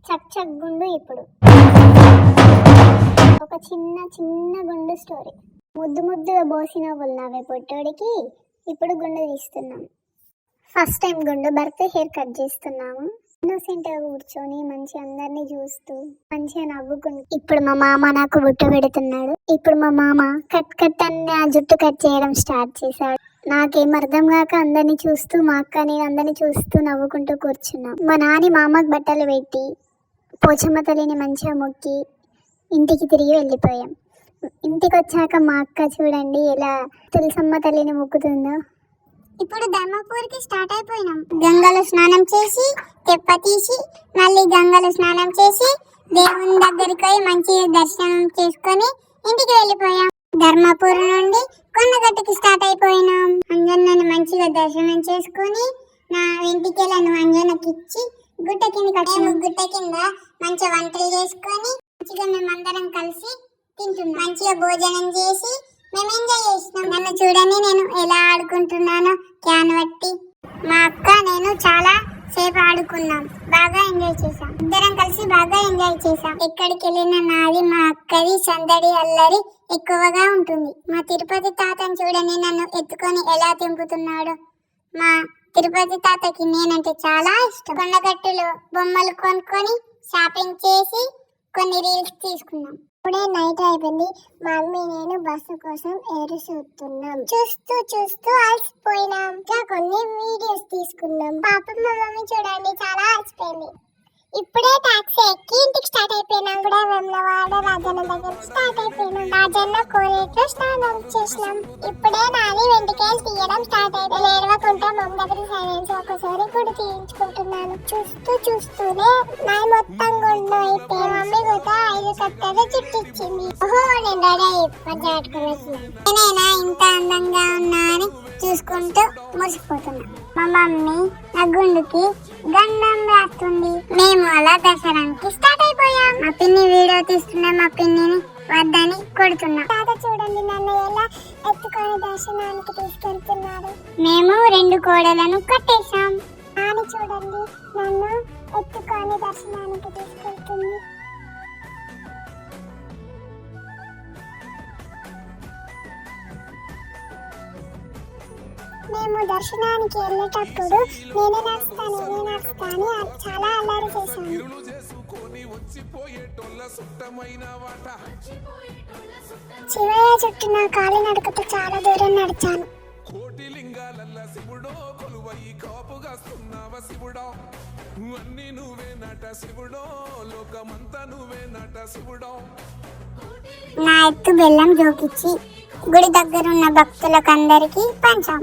చక్ చక్ గుండు. ఇప్పుడు ఒక చిన్న చిన్న గుండు స్టోరీ. ముద్దు ముద్దుగా బోసిన నవ్వే పొట్టోడికి ఇప్పుడు గుండు తీస్తున్నాం. ఫస్ట్ టైం గుండు బర్త్ హెయిర్ కట్ చేస్తున్నాము. ఇన్నోసెంట్ గా కూర్చొని మంచి అందరినీ చూస్తూ మంచిగా నవ్వుకుంటూ. ఇప్పుడు మా మామ నాకు బుట్ట పెడుతున్నాడు. ఇప్పుడు మా మామ కట్ కట్ అని ఆ జుట్టు కట్ చేయడం స్టార్ట్ చేశాడు. నాకేం అర్థం కాక అందరినీ చూస్తూ మా అక్క నేను అందరినీ చూస్తూ నవ్వుకుంటూ కూర్చున్నాం. మా నాని మా అమ్మకి బట్టలు పెట్టి పోచమ్మ తల్లిని మంచిగా మొక్కి ఇంటికి తిరిగి వెళ్ళిపోయాం. ఇంటికి వచ్చాక మా అక్క చూడండి ఎలా తులసమ్మ తల్లిని మొక్కుతుందో. ఇప్పుడు ధర్మపూర్కి స్టార్ట్ అయిపోయినాం. గంగలో స్నానం చేసి తెప్ప తీసి మళ్ళీ గంగలో స్నానం చేసి దేవుని దగ్గరికి పోయి మంచిగా దర్శనం చేసుకొని ఇంటికి వెళ్ళిపోయాం. ధర్మపూర్ నుండి కొండగట్టుకి స్టార్ట్ అయిపోయినాం. అంజన్నని మంచిగా దర్శనం చేసుకొని నా వెంటికెళ్ళను అంజన్నకి ఇచ్చి గుట్ట కిందకి వచ్చాము. గుట్ట కింద మంచిగా వంటలు చేసుకొని మంచిగా మేమందరం కలిసి తింటున్నాం. మంచిగా భోజనం చేసి మేము ఎంజాయ్ చేసినాం. నన్ను చూడండి నేను ఎలా ఆడుకుంటున్నానో క్యాన్ బట్టి. మా అక్క నేను చాలా సేపు ఆడుకున్నాం. బాగా ఎంజాయ్ చేసాం. ఇద్దరం కలిసి బాగా ఎంజాయ్ చేసాం. ఎక్కడికి వెళ్ళినా నాది మా అక్కది సందడి అల్లరి ఎక్కువగా ఉంటుంది. మా తిరుపతి తాతని చూడండి నన్ను ఎత్తుకొని ఎలా తింపుతున్నాడు. మా తిరుపతి తాతకి నేనంటే చాలా ఇష్టం. కొండగట్టులో బొమ్మలు కొనుక్కొని షాపింగ్ చేసి కొన్ని రీల్స్ తీసుకున్నాం. ఇప్పుడే నైట్ అయిపోయింది. మా మమ్మీ నేను బస్సు కోసం ఎదురు చూస్తున్నాం. చూస్తూ చూస్తూ అలసిపోయినాం. ఇంకా కొన్ని వీడియోస్ తీసుకున్నాం. పాపం మా మమ్మీ చూడండి చాలా అలసిపోయింది. ఇప్పుడే టాక్సీ ఎక్కి ఇంటికి స్టార్ట్ అయిపోయినాం. కూడా వెమ్లవాడ రాజన్న దగ్గరికి స్టార్ట్ అయిపోయినాం. రాజన్న కోరేట్లో స్నానం చేసినాం. ఇప్పుడే నాది వెంటికలు తీయడం స్టార్ట్ అయిపోయింది. ఏడవకుండా మమ్మీ దగ్గర సైలెన్స్ ఒకసారి కూడా తీయించుకుంటున్నాను. చూస్తూ చూస్తూనే నా మొత్తం గుండు అయితే మమ్మీ కూడా 5 కట్టలు చుట్టించింది. ఓహో నేను రెడీ మంచిగా కట్టుకుని వచ్చినాను. నేనైనా ఇంత అందంగా ఉన్నా అని చూసుకుంటూ మురిసిపోతున్నా. మా మమ్మీ నా గుండుకి గంధం రాస్తుంది. మేము అలా దసరానికి స్టార్ట్ అయిపోయాం. మా పిన్ని వీడియో తీస్తున్నా. మా పిన్నిని వద్దని కొడుతున్నా. తాత చూడండి నన్ను ఎలా ఎత్తుకొని దర్శనానికి తీసుకెళ్తున్నారు. మేము 2 కోడలను కట్టేశాం. నాని చూడండి నన్ను ఎత్తుకొని దర్శనానికి తీసుకెళ్తుంది. మేము దర్శనానికి వెళ్ళేటప్పుడు నేనే నడుస్తాను చాలా అల్లరి చేశాను. శివయ్య చుట్టూ నా కాలి నడుకతో చాలా దూరం నడిచాను. నా ఎత్తు బెల్లం జోకిచ్చి గుడి దగ్గరున్న భక్తులకు అందరికీ పంచాం.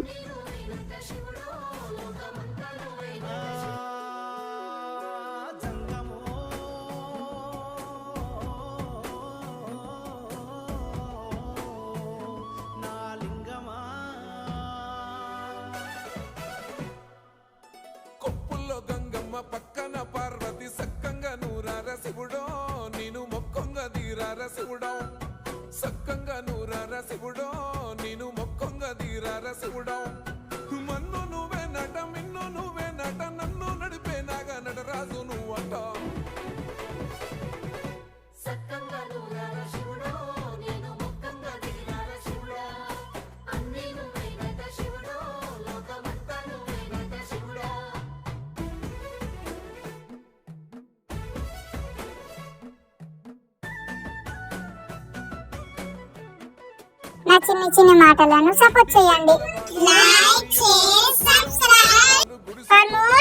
కొప్పుల్లో గంగమ్మ పక్కన పార్వతి సక్కంగా నూరార శివుడో నేను మొక్కంగా తీరార శివుడో సక్కంగా నూరార శివుడో నేను మొక్కంగా తీరార శివుడో మన్ను నువ్వే నట మిన్ను నువ్వే నట నన్ను నడిపే నాగా నటరాజు నువ్వంట. సక్కంగా నూరార శివుడో నేను మొక్కంగా తీరార శివుడో అన్నీ నువ్వే నట శివుడో లోకమంతా నువ్వే నట శివుడో. నా చిన్న చిన్న మాటలను సపోర్ట్ చేయండి. Like share subscribe for more